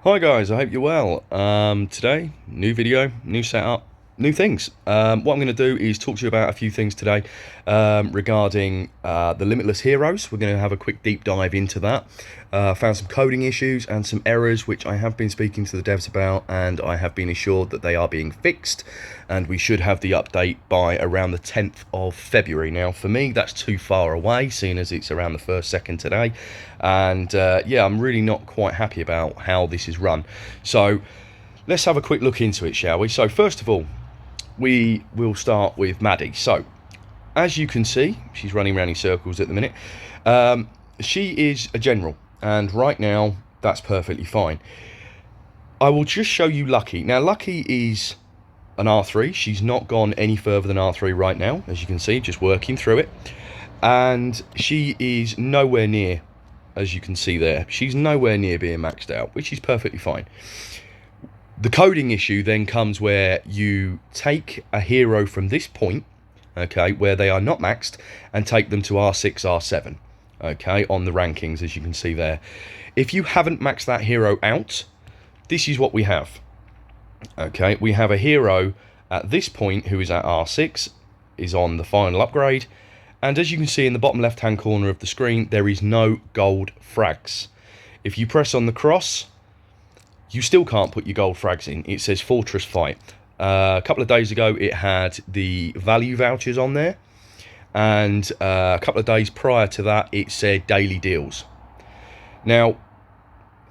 Hi guys, I hope you're well. Today, new video, new setup, new things. What I'm going to do is talk to you about a few things today regarding the Limitless heroes. We're going to have a quick deep dive into that. Found some coding issues and some errors which I have been speaking to the devs about, and I have been assured that they are being fixed, and we should have the update by around the 10th of February. Now for me that's too far away, seeing as it's around the 1st, 2nd today, and yeah, I'm really not quite happy about how this is run. So let's have a quick look into it, shall we? So first of all, we will start with Maddie. So as you can see, she's running around in circles at the minute. She is a general, and right now that's perfectly fine. I will just show you Lucky. Now Lucky is an R3. She's not gone any further than R3 right now, as you can see, just working through it. And she is nowhere near, as you can see there, she's nowhere near being maxed out, which is perfectly fine. The coding issue then comes where you take a hero from this point, okay, where they are not maxed, and take them to R6, R7, okay, on the rankings, as you can see there. If you haven't maxed that hero out, this is what we have. Okay, we have a hero at this point who is at R6, is on the final upgrade, and as you can see in the bottom left hand corner of the screen, there is no gold frags. If you press on the cross, you still can't put your gold frags in. It says Fortress Fight. A couple of days ago it had the value vouchers on there, and a couple of days prior to that it said daily deals. Now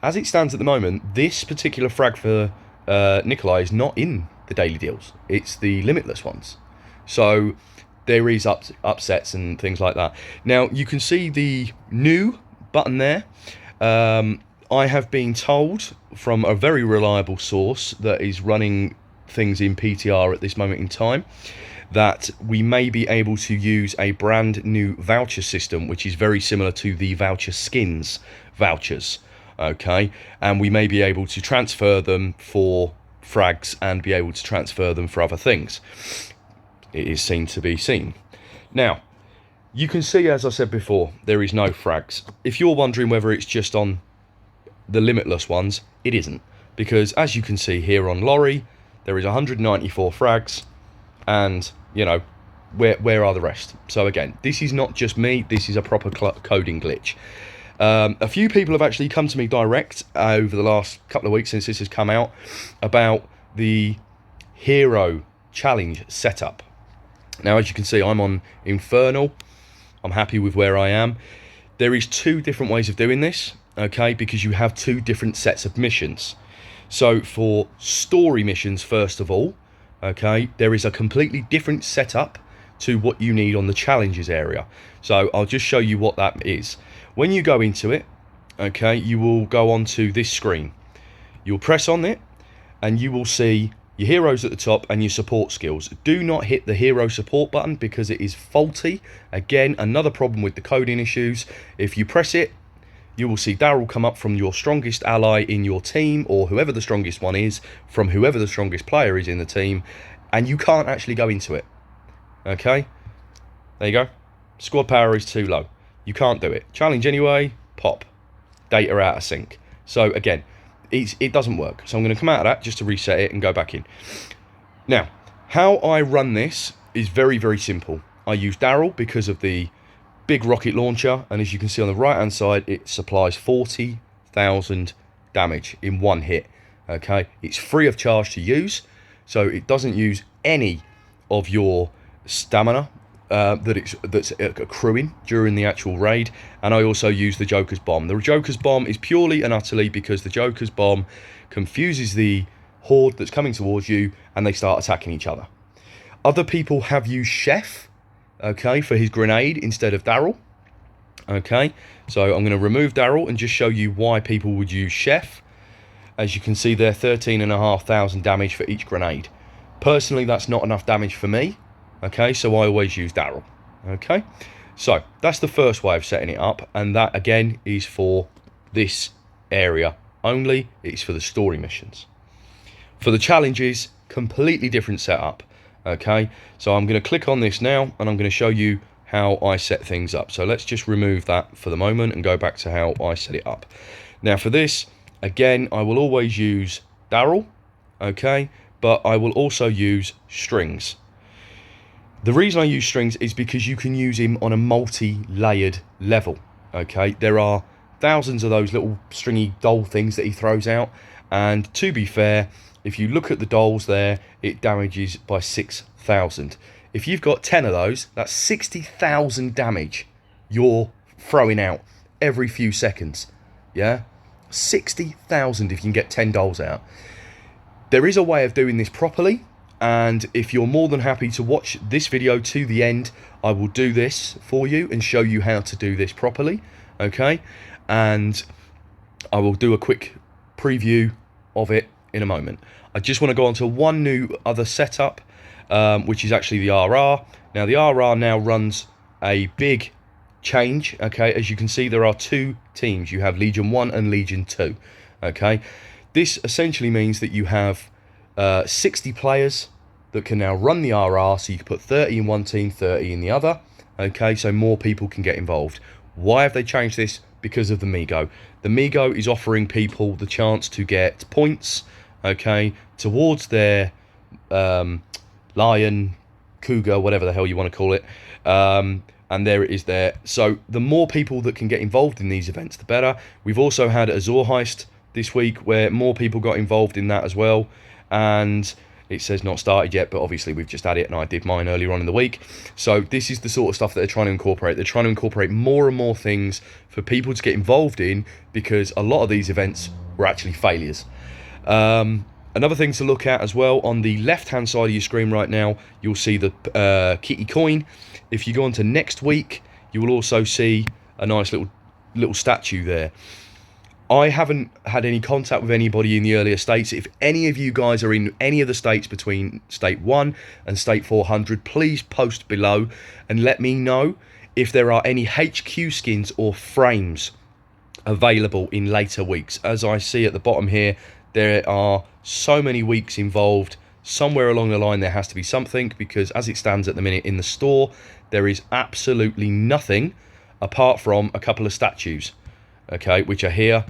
as it stands at the moment, this particular frag for Nikolai is not in the daily deals. It's the Limitless ones. So there is upsets and things like that. Now you can see the new button there. I have been told from a very reliable source that is running things in PTR at this moment in time that we may be able to use a brand new voucher system which is very similar to the voucher skins vouchers, okay, and we may be able to transfer them for frags and be able to transfer them for other things. It is seen to be seen. Now you can see, as I said before, there is no frags. If you're wondering whether it's just on the Limitless ones, it isn't, because as you can see here on Lorry there is 194 frags, and you know, where are the rest? So again, this is not just me, this is a proper coding glitch. A few people have actually come to me direct over the last couple of weeks since this has come out about the hero challenge setup. Now as you can see, I'm on Infernal. I'm happy with where I am. There is two different ways of doing this, okay, because you have two different sets of missions. So for story missions, first of all, okay, there is a completely different setup to what you need on the challenges area. So I'll just show you what that is. When you go into it, okay, you will go onto this screen. You'll press on it and you will see your heroes at the top and your support skills. Do not hit the hero support button because it is faulty. Again, another problem with the coding issues. If you press it, you will see Daryl come up from your strongest ally in your team, or whoever the strongest one is, from whoever the strongest player is in the team, and you can't actually go into it. Okay? There you go. Squad power is too low. You can't do it. Challenge anyway, pop. Data out of sync. So again, it doesn't work. So I'm going to come out of that just to reset it and go back in. Now, how I run this is very, very simple. I use Daryl because of the big rocket launcher, and as you can see on the right hand side, it supplies 40,000 damage in one hit. Okay, it's free of charge to use, so it doesn't use any of your stamina that's accruing during the actual raid. And I also use the Joker's Bomb. The Joker's Bomb is purely and utterly because the Joker's Bomb confuses the horde that's coming towards you and they start attacking each other. Other people have used Chef, okay, for his grenade instead of Daryl. Okay, so I'm going to remove Daryl and just show you why people would use Chef. As you can see there, 13,500 damage for each grenade. Personally, that's not enough damage for me. Okay, so I always use Daryl. Okay, so that's the first way of setting it up, and that again is for this area only. It's for the story missions. For the challenges, completely different setup. Okay, so I'm going to click on this now and I'm going to show you how I set things up. So let's just remove that for the moment and go back to how I set it up. Now for this, Again, I will always use Daryl, okay, but I will also use strings. The reason I use strings is because you can use him on a multi-layered level, okay? There are thousands of those little stringy doll things that he throws out, and to be fair, if you look at the dolls there, it damages by 6,000. If you've got 10 of those, that's 60,000 damage you're throwing out every few seconds, yeah? 60,000 if you can get 10 dolls out. There is a way of doing this properly, and if you're more than happy to watch this video to the end, I will do this for you and show you how to do this properly, okay? And I will do a quick preview of it in a moment. I just want to go on to one new other setup, which is actually the RR. Now the RR now runs a big change, okay? As you can see, there are two teams. You have Legion 1 and Legion 2, okay? This essentially means that you have 60 players that can now run the RR, so you can put 30 in one team, 30 in the other, okay? So more people can get involved. Why have they changed this? Because of the Migo. The Migo is offering people the chance to get points, okay, towards their lion, cougar, whatever the hell you want to call it, and there it is there. So the more people that can get involved in these events, the better. We've also had a Azor heist this week where more people got involved in that as well, and it says not started yet, but obviously we've just had it and I did mine earlier on in the week. So this is the sort of stuff that they're trying to incorporate. They're trying to incorporate more and more things for people to get involved in, because a lot of these events were actually failures. Another thing to look at as well, on the left hand side of your screen right now, you'll see the kitty coin. If you go on to next week, you will also see a nice little statue there. I haven't had any contact with anybody in the earlier states. If any of you guys are in any of the states between state 1 and state 400, please post below and let me know if there are any HQ skins or frames available in later weeks. As I see at the bottom here, there are so many weeks involved. Somewhere along the line there has to be something, because as it stands at the minute in the store, there is absolutely nothing apart from a couple of statues, okay, which are here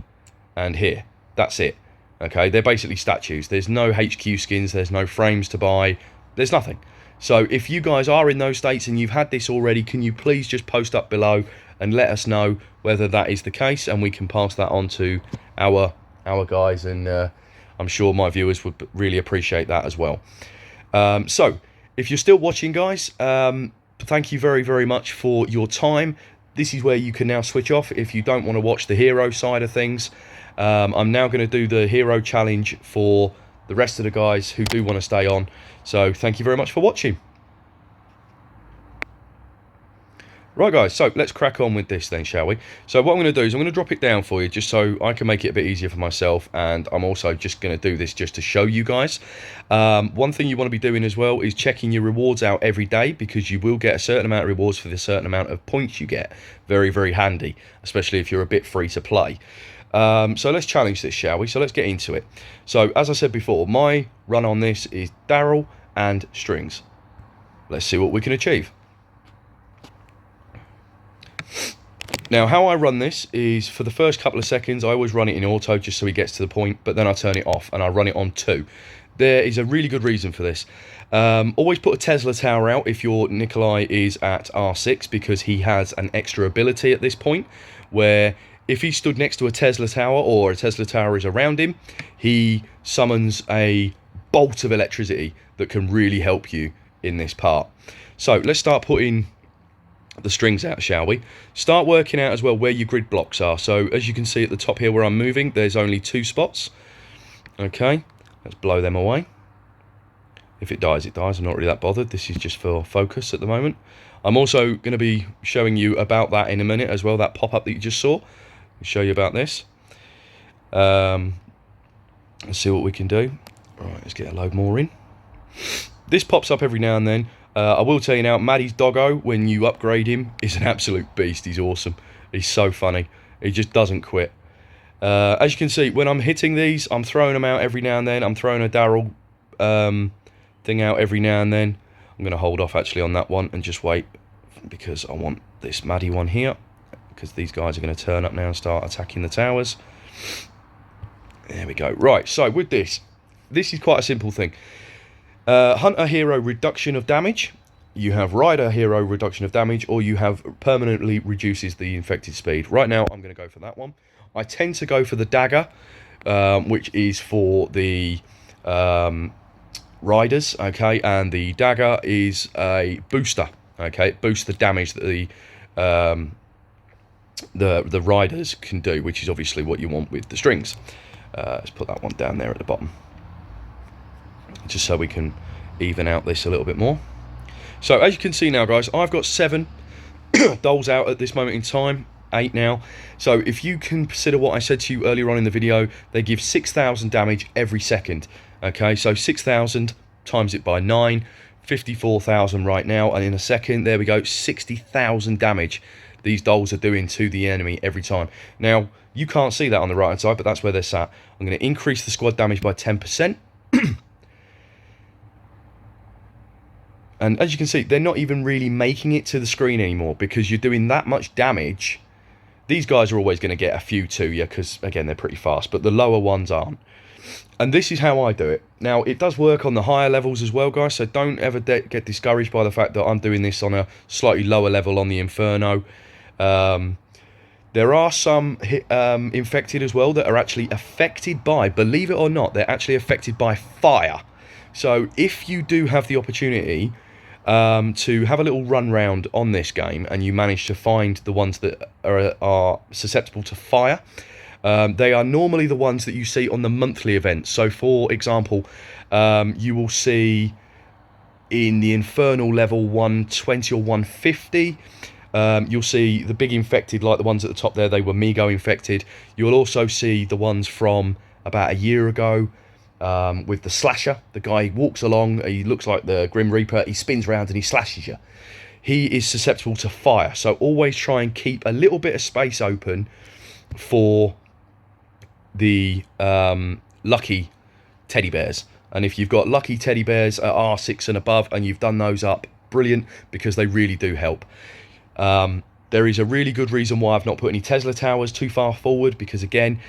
and here. That's it, okay? They're basically statues. There's no HQ skins, there's no frames to buy, there's nothing. So if you guys are in those states and you've had this already, can you please just post up below and let us know whether that is the case, and we can pass that on to our guys, and I'm sure my viewers would really appreciate that as well. So if you're still watching, guys, thank you very, very much for your time. This is where you can now switch off if you don't want to watch the hero side of things. I'm now going to do the hero challenge for the rest of the guys who do want to stay on. So thank you very much for watching. Right, guys, so let's crack on with this then, shall we? So what I'm going to do is I'm going to drop it down for you just so I can make it a bit easier for myself, and I'm also just going to do this just to show you guys. One thing you want to be doing as well is checking your rewards out every day, because you will get a certain amount of rewards for the certain amount of points you get. Very, very handy, especially if you're a bit free to play. So let's challenge this, shall we? So let's get into it. So as I said before, my run on this is Daryl and strings. Let's see what we can achieve. Now, how I run this is, for the first couple of seconds, I always run it in auto just so he gets to the point, but then I turn it off and I run it on 2. There is a really good reason for this. Always put a Tesla tower out if your Nikolai is at R6, because he has an extra ability at this point, where if he stood next to a Tesla tower, or a Tesla tower is around him, he summons a bolt of electricity that can really help you in this part. So let's start putting the strings out, shall we? Start working out as well where your grid blocks are. So as you can see at the top here where I'm moving, there's only 2 spots. Okay, let's blow them away. If it dies, it dies. I'm not really that bothered. This is just for focus at the moment. I'm also going to be showing you about that in a minute as well, that pop-up that you just saw. I'll show you about this. Let's see what we can do. Right, let's get a load more in. This pops up every now and then. I will tell you now, Maddie's doggo, when you upgrade him, is an absolute beast. He's awesome. He's so funny. He just doesn't quit. As you can see, when I'm hitting these, I'm throwing them out every now and then. I'm throwing a Daryl thing out every now and then. I'm going to hold off actually on that one and just wait, because I want this Maddie one here, because these guys are going to turn up now and start attacking the towers. There we go. Right, so with this is quite a simple thing. Hunter hero reduction of damage. You have rider hero reduction of damage, or you have permanently reduces the infected speed. Right now, I'm going to go for that one. I tend to go for the dagger, which is for the riders, okay, and the dagger is a booster, okay. It boosts the damage that the riders can do, which is obviously what you want with the strings. Let's put that one down there at the bottom, just so we can even out this a little bit more. So as you can see now, guys, I've got 7 dolls out at this moment in time, 8 now. So if you consider what I said to you earlier on in the video, they give 6,000 damage every second. Okay, so 6,000 times it by 9, 54,000 right now, and in a second, there we go, 60,000 damage these dolls are doing to the enemy every time. Now, you can't see that on the right hand side, but that's where they're sat. I'm going to increase the squad damage by 10%. And as you can see, they're not even really making it to the screen anymore, because you're doing that much damage. These guys are always going to get a few to you, because, again, they're pretty fast, but the lower ones aren't. And this is how I do it. Now, it does work on the higher levels as well, guys, so don't ever get discouraged by the fact that I'm doing this on a slightly lower level on the Inferno. There are some infected as well that are actually affected by, believe it or not, they're actually affected by fire. So if you do have the opportunity to have a little run round on this game, and you manage to find the ones that are susceptible to fire, they are normally the ones that you see on the monthly events. So for example, you will see in the Infernal level 120 or 150, you'll see the big infected, like the ones at the top there, they were Migo infected. You'll also see the ones from about a year ago, with the slasher. The guy walks along, he looks like the Grim Reaper, he spins around and he slashes you. He is susceptible to fire, so always try and keep a little bit of space open for the lucky teddy bears. And if you've got lucky teddy bears at R6 and above, and you've done those up, brilliant, because they really do help. There is a really good reason why I've not put any Tesla towers too far forward, because again,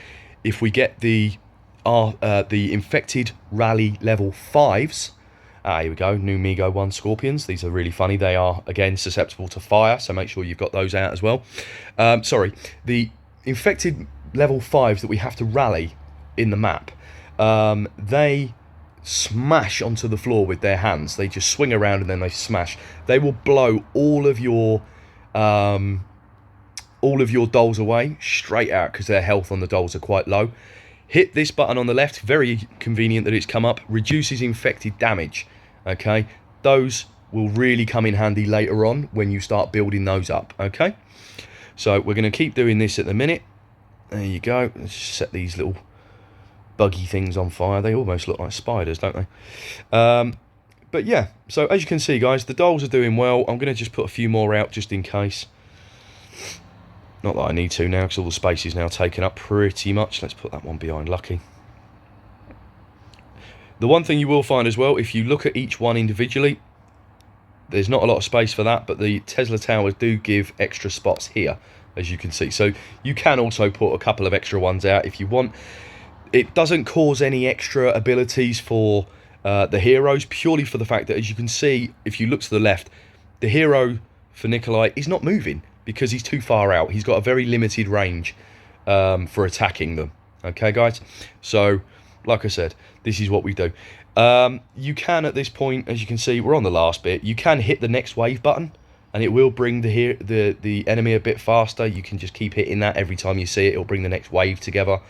if we get the infected rally level 5s, here we go, new Migo 1 Scorpions. These are really funny. They are, again, susceptible to fire, so make sure you've got those out as well. Sorry, the infected level 5s that we have to rally in the map, they smash onto the floor with their hands. They just swing around and then they smash. They will blow all of your dolls away straight out, because their health on the dolls are quite low. Hit this button on the left, very convenient that it's come up, reduces infected damage. Okay, those will really come in handy later on when you start building those up. Okay, so we're going to keep doing this at the minute. There you go. Let's set these little buggy things on fire. They almost look like spiders, don't they? But yeah, so as you can see, guys, the dolls are doing well. I'm going to just put a few more out just in case. Not that I need to now, because all the space is now taken up pretty much. Let's put that one behind Lucky. The one thing you will find as well, if you look at each one individually, there's not a lot of space for that, but the Tesla towers do give extra spots here, as you can see. So you can also put a couple of extra ones out if you want. It doesn't cause any extra abilities for the heroes, purely for the fact that, as you can see, if you look to the left, the hero for Nikolai is not moving, because he's too far out. He's got a very limited range for attacking them. Okay, guys? So, like I said, this is what we do. You can, at this point, as you can see, we're on the last bit, you can hit the next wave button, and it will bring the enemy a bit faster. You can just keep hitting that every time you see it. It'll bring the next wave together.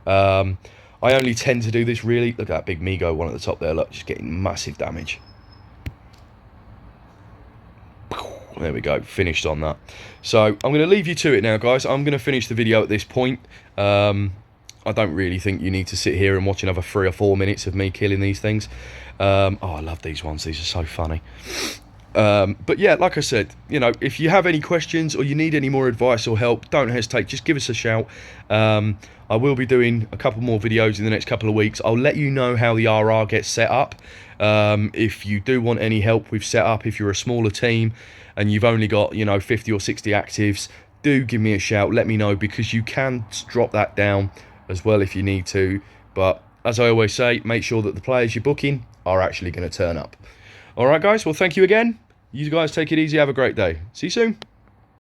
I only tend to do this, really. Look at that big Migo one at the top there. Look, just getting massive damage. There we go, finished on that. So I'm going to leave you to it now, guys. I'm going to finish the video at this point. I don't really think you need to sit here and watch another 3 or 4 minutes of me killing these things. Oh, I love these ones. These are so funny. But yeah, like I said, you know, if you have any questions or you need any more advice or help, don't hesitate. Just give us a shout. I will be doing a couple more videos in the next couple of weeks. I'll let you know how the RR gets set up. If you do want any help with setup, if you're a smaller team and you've only got, you know, 50 or 60 actives, do give me a shout. Let me know, because you can drop that down as well if you need to. But as I always say, make sure that the players you're booking are actually going to turn up. All right, guys. Well, thank you again. You guys take it easy. Have a great day. See you soon.